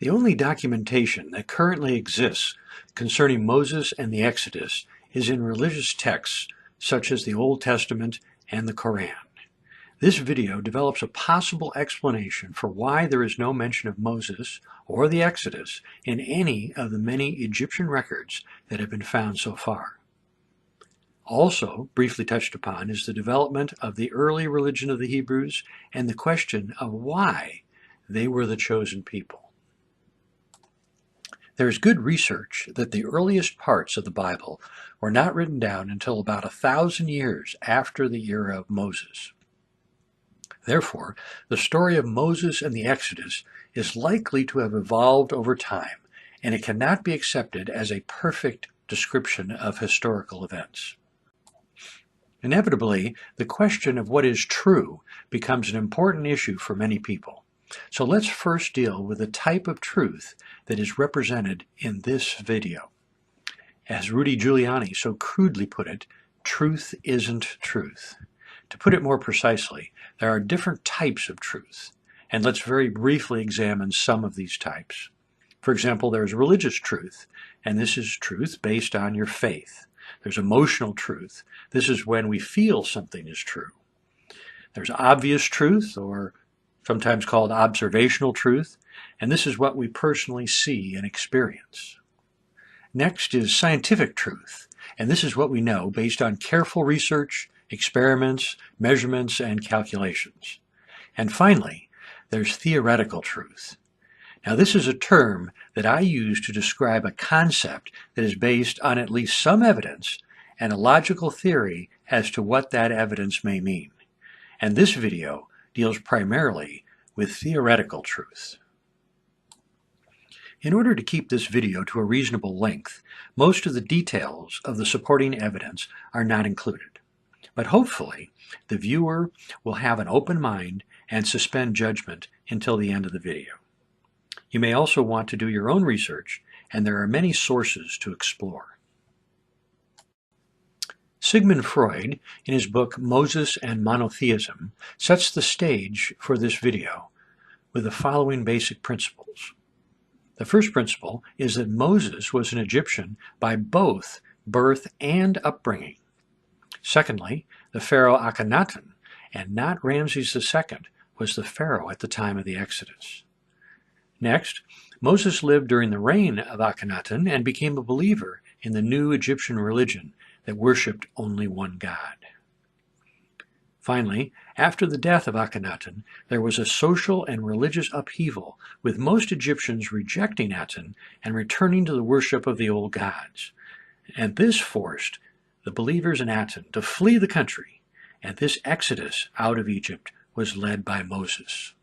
The only documentation that currently exists concerning Moses and the Exodus is in religious texts such as the Old Testament and the Quran. This video develops a possible explanation for why there is no mention of Moses or the Exodus in any of the many Egyptian records that have been found so far. Also briefly touched upon is the development of the early religion of the Hebrews and the question of why they were the chosen people. There is good research that the earliest parts of the Bible were not written down until about 1,000 years after the era of Moses. Therefore, the story of Moses and the Exodus is likely to have evolved over time, and it cannot be accepted as a perfect description of historical events. Inevitably, the question of what is true becomes an important issue for many people. So let's first deal with the type of truth that is represented in this video. As Rudy Giuliani so crudely put it, truth isn't truth. To put it more precisely, there are different types of truth, and let's very briefly examine some of these types. For example, there's religious truth, and this is truth based on your faith. There's emotional truth. This is when we feel something is true. There's obvious truth, or sometimes called observational truth, and this is what we personally see and experience. Next is scientific truth, and this is what we know based on careful research, experiments, measurements, and calculations. And finally, there's theoretical truth. Now, this is a term that I use to describe a concept that is based on at least some evidence and a logical theory as to what that evidence may mean. And this video deals primarily with theoretical truth. In order to keep this video to a reasonable length, most of the details of the supporting evidence are not included. But hopefully, the viewer will have an open mind and suspend judgment until the end of the video. You may also want to do your own research, and there are many sources to explore. Sigmund Freud, in his book Moses and Monotheism, sets the stage for this video with the following basic principles. The first principle is that Moses was an Egyptian by both birth and upbringing. Secondly, the pharaoh Akhenaten, and not Ramses II, was the pharaoh at the time of the Exodus. Next, Moses lived during the reign of Akhenaten and became a believer in the new Egyptian religion that worshipped only one God. Finally, after the death of Akhenaten, there was a social and religious upheaval, with most Egyptians rejecting Aten and returning to the worship of the old gods. And this forced the believers in Aten to flee the country, and this exodus out of Egypt was led by Moses.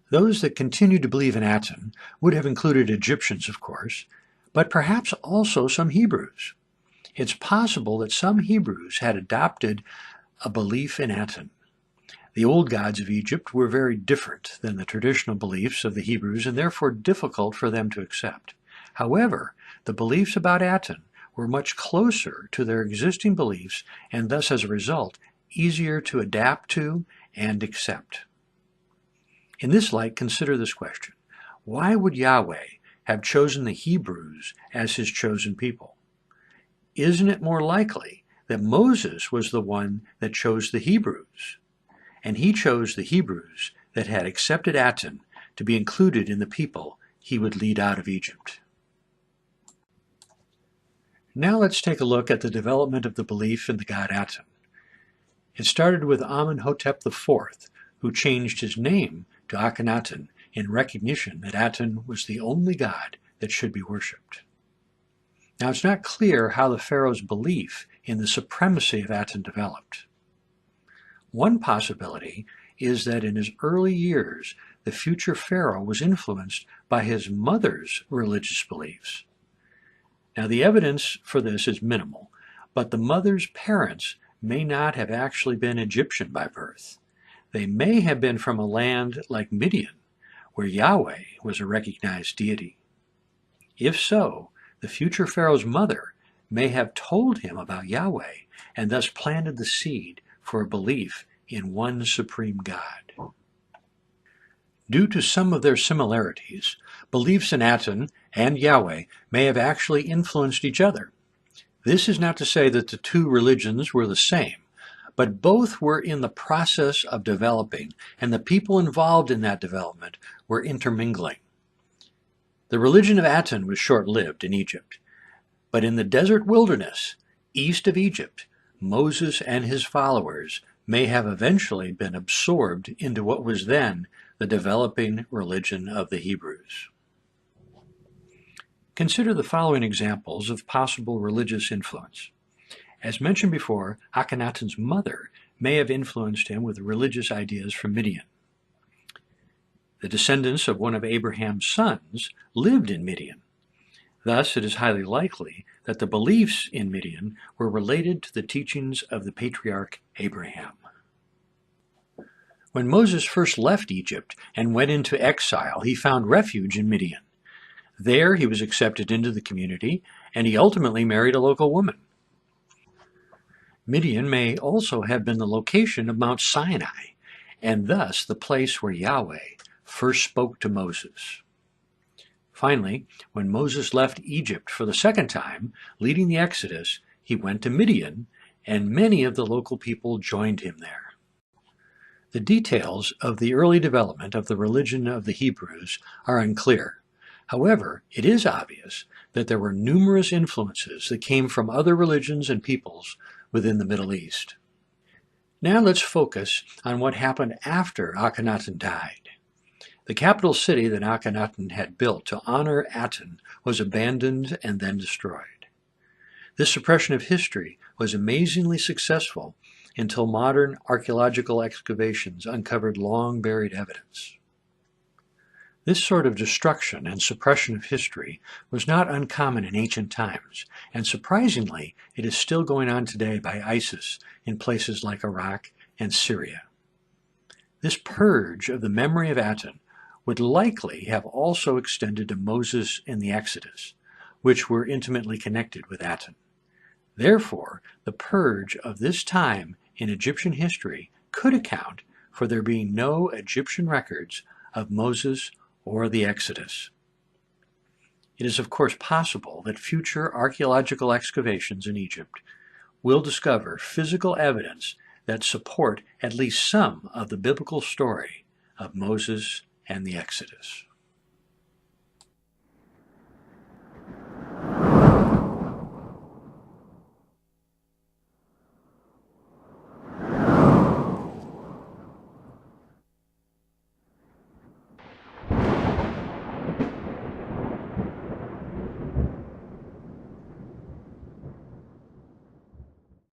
Those that continued to believe in Aten would have included Egyptians, of course, but perhaps also some Hebrews. It's possible that some Hebrews had adopted a belief in Aten. The old gods of Egypt were very different than the traditional beliefs of the Hebrews and therefore difficult for them to accept. However, the beliefs about Aten were much closer to their existing beliefs and thus, as a result, easier to adapt to and accept. In this light, consider this question. Why would Yahweh have chosen the Hebrews as his chosen people? Isn't it more likely that Moses was the one that chose the Hebrews, and he chose the Hebrews that had accepted Aten to be included in the people he would lead out of Egypt? Now let's take a look at the development of the belief in the god Aten. It started with Amenhotep IV, who changed his name to Akhenaten in recognition that Aten was the only god that should be worshipped. Now, it's not clear how the pharaoh's belief in the supremacy of Aten developed. One possibility is that in his early years, the future pharaoh was influenced by his mother's religious beliefs. Now, the evidence for this is minimal, but the mother's parents may not have actually been Egyptian by birth. They may have been from a land like Midian, where Yahweh was a recognized deity. If so, the future pharaoh's mother may have told him about Yahweh and thus planted the seed for a belief in one supreme God. Due to some of their similarities, beliefs in Aten and Yahweh may have actually influenced each other. This is not to say that the two religions were the same, but both were in the process of developing, and the people involved in that development were intermingling. The religion of Aten was short-lived in Egypt, but in the desert wilderness, east of Egypt, Moses and his followers may have eventually been absorbed into what was then the developing religion of the Hebrews. Consider the following examples of possible religious influence. As mentioned before, Akhenaten's mother may have influenced him with religious ideas from Midian. The descendants of one of Abraham's sons lived in Midian. Thus, it is highly likely that the beliefs in Midian were related to the teachings of the patriarch Abraham. When Moses first left Egypt and went into exile, he found refuge in Midian. There he was accepted into the community, and he ultimately married a local woman. Midian may also have been the location of Mount Sinai, and thus the place where Yahweh first spoke to Moses. Finally, when Moses left Egypt for the second time, leading the Exodus, he went to Midian, and many of the local people joined him there. The details of the early development of the religion of the Hebrews are unclear. However, it is obvious that there were numerous influences that came from other religions and peoples within the Middle East. Now let's focus on what happened after Akhenaten died. The capital city that Akhenaten had built to honor Aten was abandoned and then destroyed. This suppression of history was amazingly successful until modern archaeological excavations uncovered long-buried evidence. This sort of destruction and suppression of history was not uncommon in ancient times, and surprisingly, it is still going on today by ISIS in places like Iraq and Syria. This purge of the memory of Aten would likely have also extended to Moses and the Exodus, which were intimately connected with Aten. Therefore, the purge of this time in Egyptian history could account for there being no Egyptian records of Moses or the Exodus. It is of course possible that future archaeological excavations in Egypt will discover physical evidence that support at least some of the biblical story of Moses and the Exodus.